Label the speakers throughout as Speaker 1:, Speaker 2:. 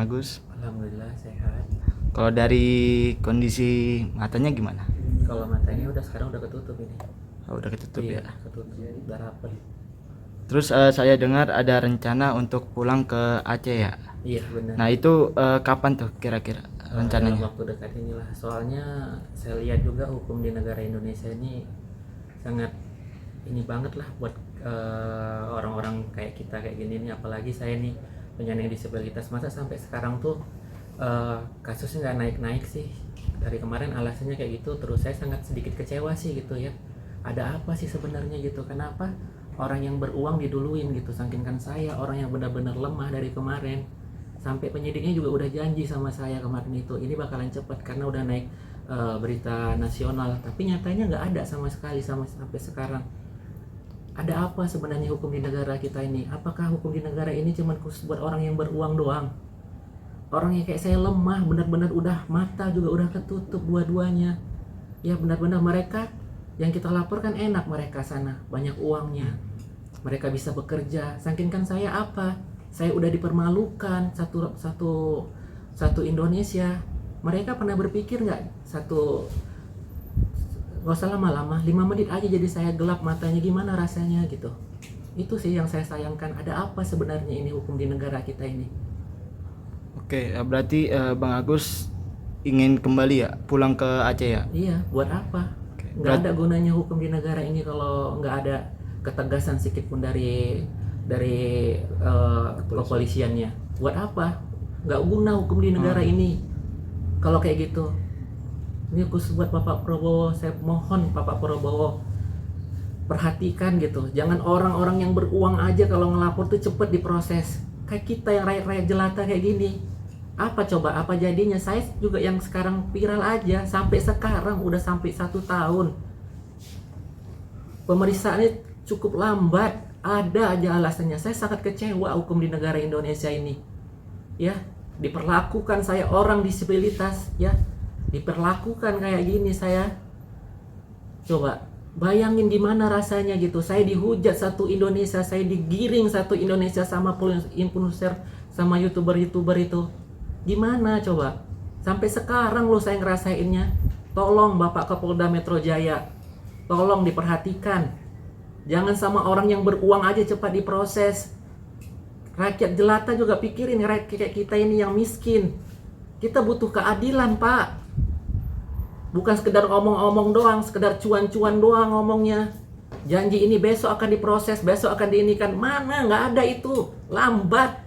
Speaker 1: Agus?
Speaker 2: Alhamdulillah sehat.
Speaker 1: Kalau dari kondisi matanya gimana?
Speaker 2: Kalau matanya sekarang udah ketutup ini.
Speaker 1: Oh, udah ketutup
Speaker 2: Iya,
Speaker 1: ya.
Speaker 2: ketutup, udah rapet.
Speaker 1: Terus saya dengar ada rencana untuk pulang ke Aceh ya.
Speaker 2: Iya benar.
Speaker 1: Nah itu kapan tuh kira-kira
Speaker 2: Dalam
Speaker 1: rencananya?
Speaker 2: waktu dekat inilah. Soalnya saya lihat juga hukum di negara Indonesia ini sangat ini banget lah buat orang-orang kayak kita kayak gini nih. Apalagi saya nih penyandang disabilitas. Masa sampai sekarang tuh kasusnya nggak naik-naik sih. Dari kemarin alasannya kayak gitu. Terus saya sangat sedikit kecewa sih gitu ya. Ada apa sih sebenarnya gitu? Kenapa orang yang beruang diduluin gitu? Saking saya orang yang benar-benar lemah dari kemarin. Sampai penyidiknya juga udah janji sama saya kemarin itu ini bakalan cepat karena udah naik berita nasional, tapi nyatanya nggak ada sama sekali sampai sekarang. Ada apa sebenarnya hukum di negara kita ini? Apakah hukum di negara ini cuma khusus buat orang yang beruang doang? Orang yang kayak saya lemah, benar-benar udah mata juga udah ketutup dua-duanya. Ya benar-benar mereka yang kita laporkan enak, mereka sana banyak uangnya, mereka bisa bekerja. Saking saya apa? Saya udah dipermalukan satu Indonesia. Mereka pernah berpikir nggak nggak usah lama-lama 5 menit aja jadi saya gelap matanya, gimana rasanya gitu. Itu sih yang saya sayangkan. Ada apa sebenarnya ini hukum di negara kita ini?
Speaker 1: Oke, berarti Bang Agus ingin kembali ya pulang ke Aceh ya?
Speaker 2: Iya, buat apa?
Speaker 1: Oke,
Speaker 2: Nggak ada gunanya hukum di negara ini kalau nggak ada ketegasan sedikit pun dari kepolisiannya. Buat apa? Nggak guna hukum di negara ini kalau kayak gitu. Ini khusus buat Bapak Prabowo. Saya mohon Bapak Prabowo perhatikan gitu. Jangan orang-orang yang beruang aja kalau ngelapor tuh cepet diproses. Kayak kita yang rakyat-rakyat jelata kayak gini. Apa coba, apa jadinya? Saya juga yang sekarang viral aja, sampai sekarang udah sampai 1 tahun. Pemeriksaannya cukup lambat, ada aja alasannya. Saya sangat kecewa hukum di negara Indonesia ini. Ya, diperlakukan saya orang disabilitas, ya, diperlakukan kayak gini saya. Coba bayangin gimana rasanya gitu. Saya dihujat satu Indonesia, saya digiring satu Indonesia sama influencer, sama youtuber itu. Gimana coba? Sampai sekarang loh saya ngerasainnya. Tolong Bapak Kapolda Metro Jaya, tolong diperhatikan. Jangan sama orang yang beruang aja cepat diproses. Rakyat jelata juga pikirin, rakyat kita ini yang miskin. Kita butuh keadilan, Pak. Bukan sekedar omong-omong doang, sekedar cuan-cuan doang ngomongnya. Janji ini besok akan diproses, besok akan diinikan. Mana, nggak ada itu. Lambat.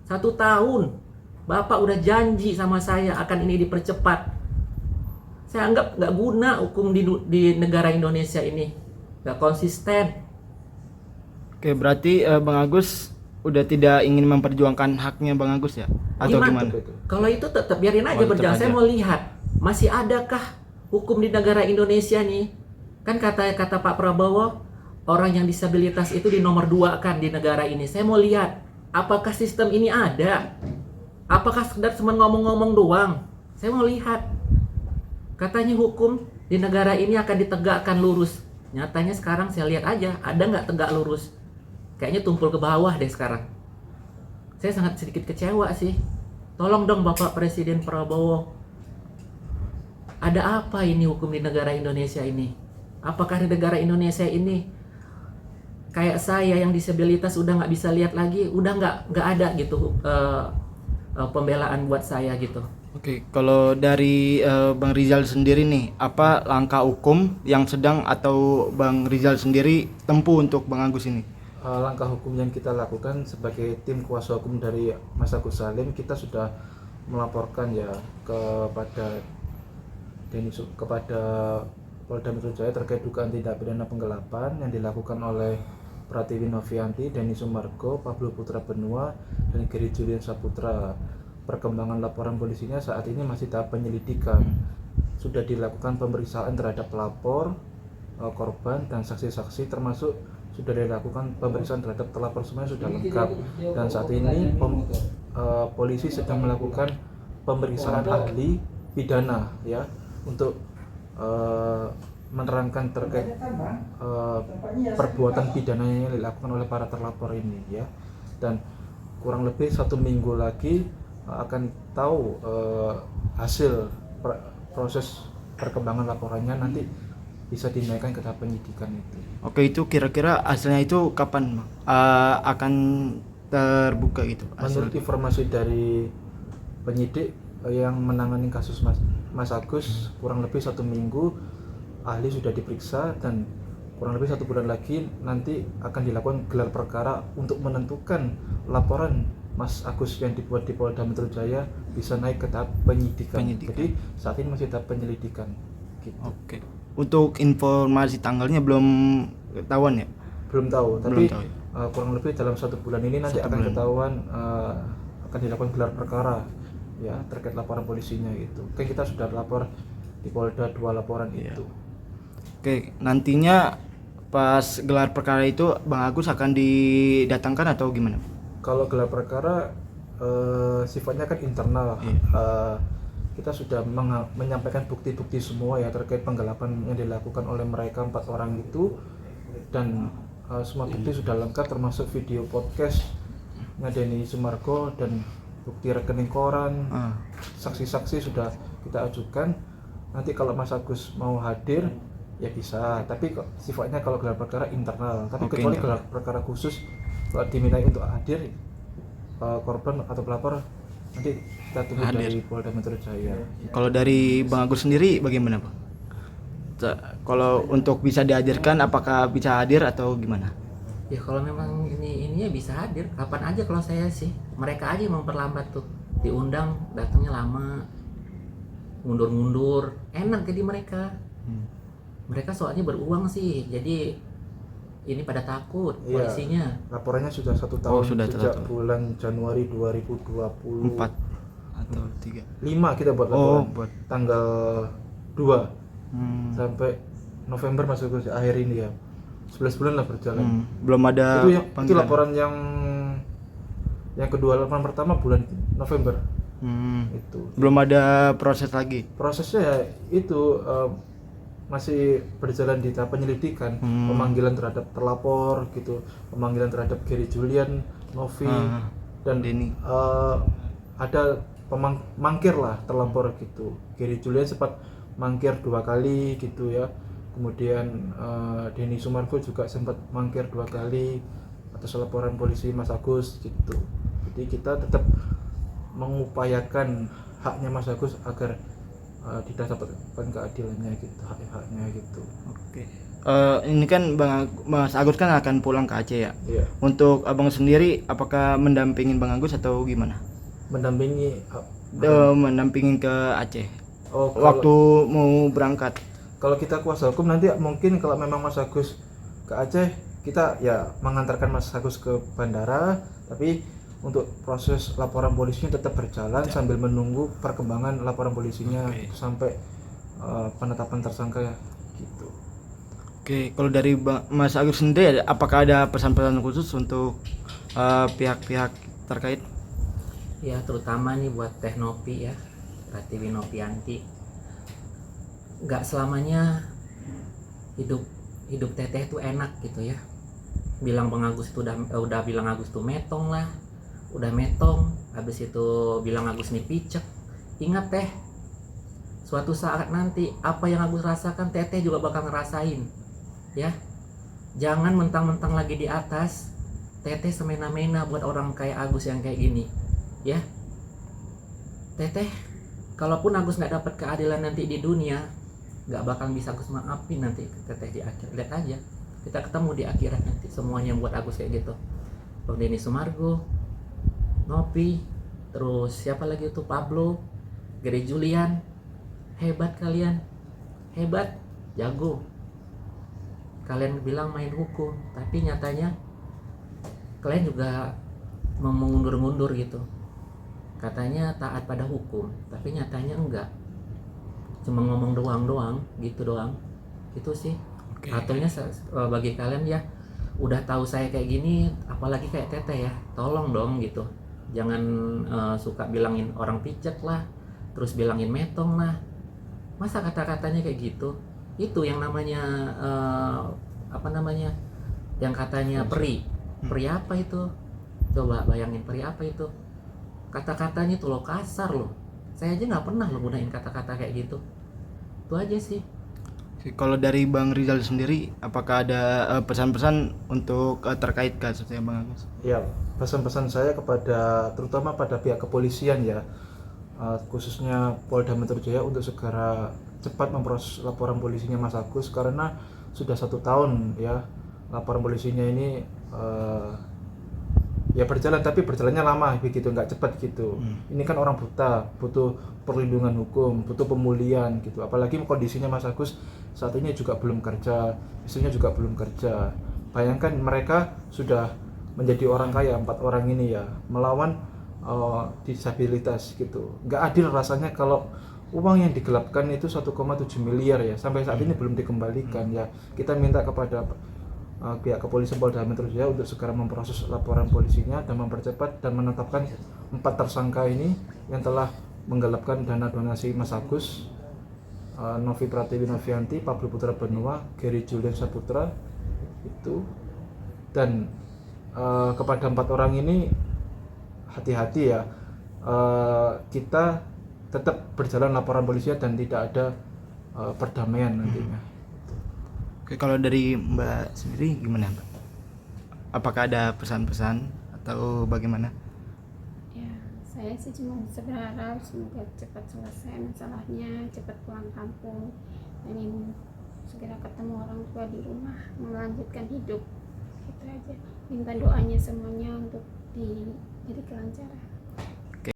Speaker 2: 1 tahun. Bapak udah janji sama saya akan ini dipercepat. Saya anggap nggak guna hukum di negara Indonesia ini. Nggak konsisten.
Speaker 1: Oke, berarti Bang Agus udah tidak ingin memperjuangkan haknya Bang Agus ya? Atau gimana?
Speaker 2: Kalau itu tetap biarin aja berjalan. Saya mau lihat masih adakah hukum di negara Indonesia nih. Kan kata Pak Prabowo, orang yang disabilitas itu di nomor 2 kan di negara ini. Saya mau lihat apakah sistem ini ada. Apakah sekedar cuma ngomong-ngomong doang. Saya mau lihat. Katanya hukum di negara ini akan ditegakkan lurus. Nyatanya sekarang saya lihat aja, ada nggak tegak lurus. Kayaknya tumpul ke bawah deh sekarang. Saya sangat sedikit kecewa sih. Tolong dong Bapak Presiden Prabowo. Ada apa ini hukum di negara Indonesia ini? Apakah di negara Indonesia ini kayak saya yang disabilitas udah nggak bisa lihat lagi, udah nggak ada gitu pembelaan buat saya gitu.
Speaker 1: Oke, kalau dari Bang Rizal sendiri nih, apa langkah hukum yang sedang atau Bang Rizal sendiri tempuh untuk Bang Agus ini?
Speaker 3: Langkah hukum yang kita lakukan sebagai tim kuasa hukum dari Mas Agus Salim, kita sudah melaporkan ya kepada Polda Metro Jaya terkait dugaan tindak pidana penggelapan yang dilakukan oleh Pratiwi Novianti, Denny Sumargo, Pablo Putra Benua, dan Giri Julian Saputra. Perkembangan laporan polisinya saat ini masih tahap penyelidikan. Sudah dilakukan pemeriksaan terhadap pelapor, korban, dan saksi-saksi, termasuk sudah dilakukan pemeriksaan terhadap pelapor, semuanya sudah lengkap. Dan saat ini polisi sedang melakukan pemeriksaan ahli pidana ya untuk menerangkan terkait perbuatan pidana yang dilakukan oleh para terlapor ini ya. Dan kurang lebih 1 minggu lagi akan tahu hasil proses perkembangan laporannya, nanti bisa dinaikkan ke tahap penyidikan itu.
Speaker 1: Oke, itu kira-kira hasilnya itu kapan Bang? Akan terbuka gitu
Speaker 3: Menurut
Speaker 1: hasil?
Speaker 3: informasi dari penyidik yang menangani kasus Mas Agus, kurang lebih 1 minggu ahli sudah diperiksa, dan kurang lebih 1 bulan lagi nanti akan dilakukan gelar perkara untuk menentukan laporan Mas Agus yang dibuat di Polda Metro Jaya bisa naik ke tahap penyidikan. Jadi saat ini masih tahap penyelidikan gitu.
Speaker 1: Oke. Untuk informasi tanggalnya belum ketahuan ya?
Speaker 3: Belum tahu, tapi
Speaker 1: Belum tahu.
Speaker 3: kurang lebih dalam 1 bulan ini nanti
Speaker 1: 1
Speaker 3: akan
Speaker 1: bulan.
Speaker 3: ketahuan, akan dilakukan gelar perkara ya terkait laporan polisinya itu. Kan kita sudah lapor di Polda 2 laporan
Speaker 1: Iya.
Speaker 3: itu.
Speaker 1: Oke, nantinya pas gelar perkara itu Bang Agus akan didatangkan atau gimana?
Speaker 3: Kalau gelar perkara sifatnya kan internal.
Speaker 1: Iya.
Speaker 3: Kita sudah menyampaikan bukti-bukti semua ya terkait penggelapan yang dilakukan oleh mereka 4 orang itu, dan semua bukti sudah lengkap termasuk video podcastnya Denny Sumargo dan bukti rekening koran. Saksi-saksi sudah kita ajukan. Nanti kalau Mas Agus mau hadir ya bisa, tapi sifatnya kalau gelar perkara internal. Tapi
Speaker 1: Oke,
Speaker 3: kecuali
Speaker 1: internal.
Speaker 3: gelar perkara khusus kalau dimintai untuk hadir korban atau pelapor, nanti kita tunggu
Speaker 1: Hadir.
Speaker 3: dari Polda Metro Jaya.
Speaker 1: Kalau dari Bang Agus sendiri bagaimana Bang? Kalau untuk bisa dihadirkan, apakah bisa hadir atau gimana?
Speaker 2: Ya kalau memang ini ya bisa hadir kapan aja kalau saya sih. Mereka aja yang memperlambat tuh. Diundang datangnya lama, mundur-mundur. Enak jadi mereka. Mereka soalnya beruang sih. Jadi ini pada takut
Speaker 3: Iya.
Speaker 2: polisinya.
Speaker 3: Laporannya sudah 1 tahun
Speaker 1: sudah
Speaker 3: sejak
Speaker 1: 1 tahun.
Speaker 3: bulan Januari 2024
Speaker 1: 4 atau 3?
Speaker 3: 5 kita buat laporan.
Speaker 1: buat.
Speaker 3: Tanggal 2 sampai November masuk ke akhir ini ya. 11 bulan lah berjalan.
Speaker 1: Belum ada
Speaker 3: Itu
Speaker 1: panggilan.
Speaker 3: laporan yang kedua. Laporan pertama bulan November. Itu
Speaker 1: Belum ada proses lagi.
Speaker 3: prosesnya ya itu masih berjalan di tahap penyelidikan. Pemanggilan terhadap terlapor gitu, pemanggilan terhadap Gary Julian, Novi, dan
Speaker 1: Denny.
Speaker 3: ada mangkir lah terlapor gitu. Gary Julian sempat mangkir 2 kali gitu ya. Kemudian Denny Sumargo juga sempat mangkir 2 kali atas laporan polisi Mas Agus gitu. Jadi kita tetap mengupayakan haknya Mas Agus agar didapatkan keadilannya gitu, hak-haknya gitu.
Speaker 1: Oke. Ini kan Mas Agus kan akan pulang ke Aceh ya.
Speaker 3: Iya.
Speaker 1: Untuk abang sendiri, apakah mendampingin Bang Agus atau gimana?
Speaker 3: Mendampingi
Speaker 1: Mendampingin ke Aceh.
Speaker 3: kalau
Speaker 1: Waktu mau berangkat.
Speaker 3: kita kuasa hukum nanti mungkin kalau memang Mas Agus ke Aceh, kita ya mengantarkan Mas Agus ke bandara, tapi untuk proses laporan polisinya tetap berjalan sambil menunggu perkembangan laporan polisinya sampai penetapan tersangka ya gitu.
Speaker 1: Oke, kalau dari Mas Agus sendiri, apakah ada pesan-pesan khusus untuk pihak-pihak terkait?
Speaker 2: Ya terutama nih buat Teh Nopi ya, Pratiwi Nopianti. Nggak selamanya hidup Teteh tuh enak gitu ya. Bilang Bang Agus tuh udah bilang Agus tuh metong lah, udah metong, habis itu bilang Agus nih picek. Ingat Teh, suatu saat nanti apa yang Agus rasakan Teteh juga bakal ngerasain ya. Jangan mentang-mentang lagi di atas Teteh semena-mena buat orang kayak Agus yang kayak gini ya. Teteh, kalaupun Agus nggak dapat keadilan nanti di dunia, nggak bakal bisa Agus maafin nanti Teteh di akhir. Lihat aja, kita ketemu di akhirat nanti semuanya yang buat Agus kayak gitu. Bang Denny Sumargo, Nopi, terus siapa lagi itu, Pablo, Gary Julian. Hebat kalian, hebat, jago. Kalian bilang main hukum, tapi nyatanya kalian juga mau mengundur-mundur gitu. Katanya taat pada hukum, tapi nyatanya enggak. Cuma ngomong doang gitu doang. Itu sih. Atunya bagi kalian ya, udah tahu saya kayak gini, apalagi kayak Teteh ya, tolong dong gitu. Jangan suka bilangin orang picek lah, terus bilangin metong lah. Masa kata-katanya kayak gitu? Itu yang namanya yang katanya peri. Peri apa itu? Coba bayangin, peri apa itu? kata-katanya tuh lo kasar loh. Saya aja nggak pernah lo gunain kata-kata kayak gitu. Itu aja sih.
Speaker 1: Oke, kalau dari Bang Rizal sendiri, apakah ada pesan-pesan untuk terkait kasusnya Bang Agus?
Speaker 3: Ya, pesan-pesan saya kepada terutama pada pihak kepolisian ya, khususnya Polda Metro Jaya untuk segera cepat memproses laporan polisinya Mas Agus, karena sudah 1 tahun ya laporan polisinya ini ya berjalan, tapi berjalannya lama begitu, nggak cepat gitu. Ini kan orang buta, butuh perlindungan hukum, butuh pemulihan gitu. Apalagi kondisinya Mas Agus saat ini juga belum kerja, istrinya juga belum kerja. Bayangkan mereka sudah menjadi orang kaya, 4 orang ini ya, melawan disabilitas gitu. Nggak adil rasanya kalau uang yang digelapkan itu 1,7 miliar ya, sampai saat ini belum dikembalikan ya. Kita minta kepada pihak kepolisian Polda Metro Jaya untuk segera memproses laporan polisinya dan mempercepat dan menetapkan 4 tersangka ini yang telah menggelapkan dana donasi Mas Agus, Novi Pratiwi Novianti, Pablo Putra Benua, Gary Julian Saputra itu. Dan kepada 4 orang ini hati-hati ya, kita tetap berjalan laporan polisinya dan tidak ada perdamaian nantinya.
Speaker 1: Oke, kalau dari Mbak sendiri gimana Mbak? Apakah ada pesan-pesan atau bagaimana?
Speaker 4: Ya, saya sih cuma berharap semoga cepat selesai masalahnya, cepat pulang kampung, dan ingin segera ketemu orang tua di rumah, melanjutkan hidup. Gitu aja. Minta doanya semuanya untuk diberi kelancaran.